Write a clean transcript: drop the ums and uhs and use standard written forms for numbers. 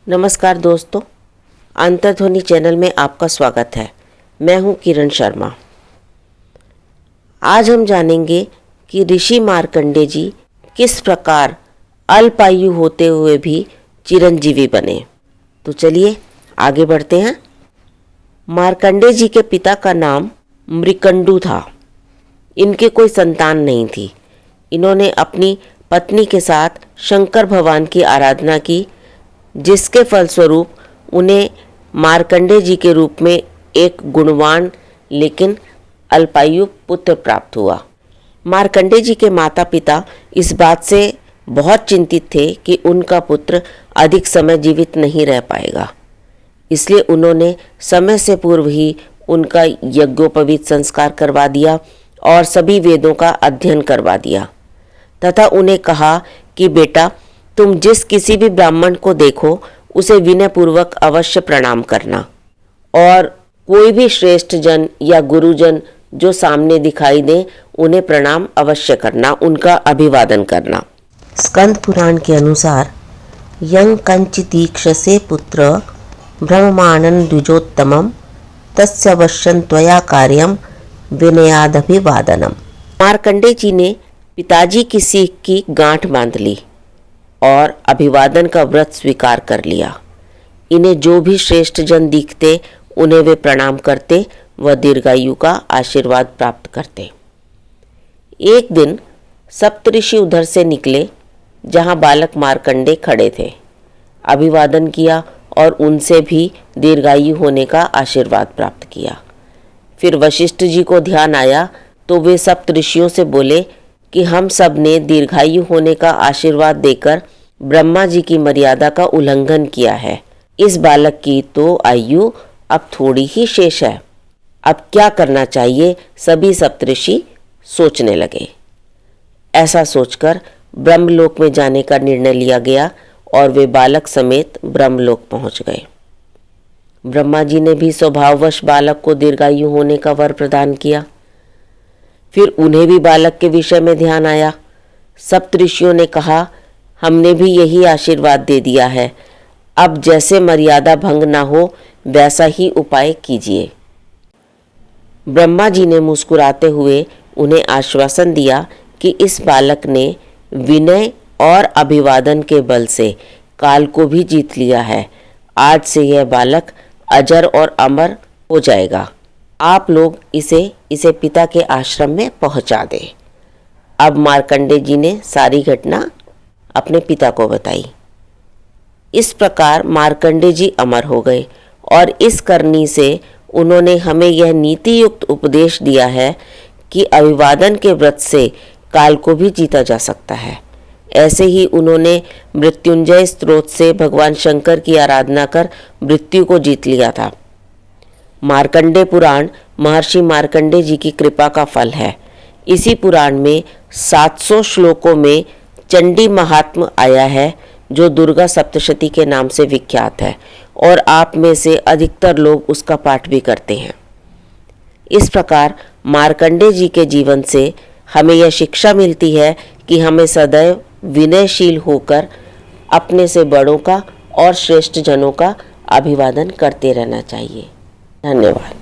नमस्कार दोस्तों, अंतर्ध्वनि चैनल में आपका स्वागत है। मैं हूं किरण शर्मा। आज हम जानेंगे कि ऋषि मार्कंडेय जी किस प्रकार अल्पायु होते हुए भी चिरंजीवी बने। तो चलिए आगे बढ़ते हैं। मार्कंडेय जी के पिता का नाम मृकंडू था। इनके कोई संतान नहीं थी। इन्होंने अपनी पत्नी के साथ शंकर भगवान की आराधना की, जिसके फलस्वरूप उन्हें मार्कंडेय जी के रूप में एक गुणवान लेकिन अल्पायु पुत्र प्राप्त हुआ। मार्कंडेय जी के माता पिता इस बात से बहुत चिंतित थे कि उनका पुत्र अधिक समय जीवित नहीं रह पाएगा। इसलिए उन्होंने समय से पूर्व ही उनका यज्ञोपवीत संस्कार करवा दिया और सभी वेदों का अध्ययन करवा दिया तथा उन्हें कहा कि बेटा, तुम जिस किसी भी ब्राह्मण को देखो उसे विनय पूर्वक अवश्य प्रणाम करना और कोई भी श्रेष्ठ जन या गुरुजन जो सामने दिखाई दे उन्हें प्रणाम अवश्य करना, उनका अभिवादन करना। स्कंद पुराण के अनुसार यं कंचितीक्षसे पुत्र ब्रह्माणं द्विजोत्तमं तस्य वश्यं त्वया कार्यं विनयादभिवादनम। मार्कंडेय जी ने पिताजी की सीख की गांठ बांध ली और अभिवादन का व्रत स्वीकार कर लिया। इन्हें जो भी श्रेष्ठ जन दिखते उन्हें वे प्रणाम करते व दीर्घायु का आशीर्वाद प्राप्त करते। एक दिन सप्तऋषि उधर से निकले जहाँ बालक मार्कंडेय खड़े थे। अभिवादन किया और उनसे भी दीर्घायु होने का आशीर्वाद प्राप्त किया। फिर वशिष्ठ जी को ध्यान आया तो वे सप्तऋषियों से बोले कि हम सब ने दीर्घायु होने का आशीर्वाद देकर ब्रह्मा जी की मर्यादा का उल्लंघन किया है। इस बालक की तो आयु अब थोड़ी ही शेष है। अब क्या करना चाहिए, सभी सप्तऋषि सोचने लगे। ऐसा सोचकर ब्रह्मलोक में जाने का निर्णय लिया गया और वे बालक समेत ब्रह्मलोक पहुंच गए। ब्रह्मा जी ने भी स्वभाववश बालक को दीर्घायु होने का वर प्रदान किया। फिर उन्हें भी बालक के विषय में ध्यान आया। सप्तऋषियों ने कहा, हमने भी यही आशीर्वाद दे दिया है, अब जैसे मर्यादा भंग ना हो वैसा ही उपाय कीजिए। ब्रह्मा जी ने मुस्कुराते हुए उन्हें आश्वासन दिया कि इस बालक ने विनय और अभिवादन के बल से काल को भी जीत लिया है। आज से यह बालक अजर और अमर हो जाएगा। आप लोग इसे पिता के आश्रम में पहुंचा दें। अब मार्कंडेय जी ने सारी घटना अपने पिता को बताई। इस प्रकार मार्कंडेय जी अमर हो गए और इस करनी से उन्होंने हमें यह नीति युक्त उपदेश दिया है कि अभिवादन के व्रत से काल को भी जीता जा सकता है। ऐसे ही उन्होंने मृत्युंजय स्तोत्र से भगवान शंकर की आराधना कर मृत्यु को जीत लिया था। मार्कंडेय पुराण महर्षि मार्कंडेय जी की कृपा का फल है। इसी पुराण में 700 श्लोकों में चंडी महात्म्य आया है, जो दुर्गा सप्तशती के नाम से विख्यात है और आप में से अधिकतर लोग उसका पाठ भी करते हैं। इस प्रकार मार्कंडेय जी के जीवन से हमें यह शिक्षा मिलती है कि हमें सदैव विनयशील होकर अपने से बड़ों का और श्रेष्ठ जनों का अभिवादन करते रहना चाहिए। धन्यवाद।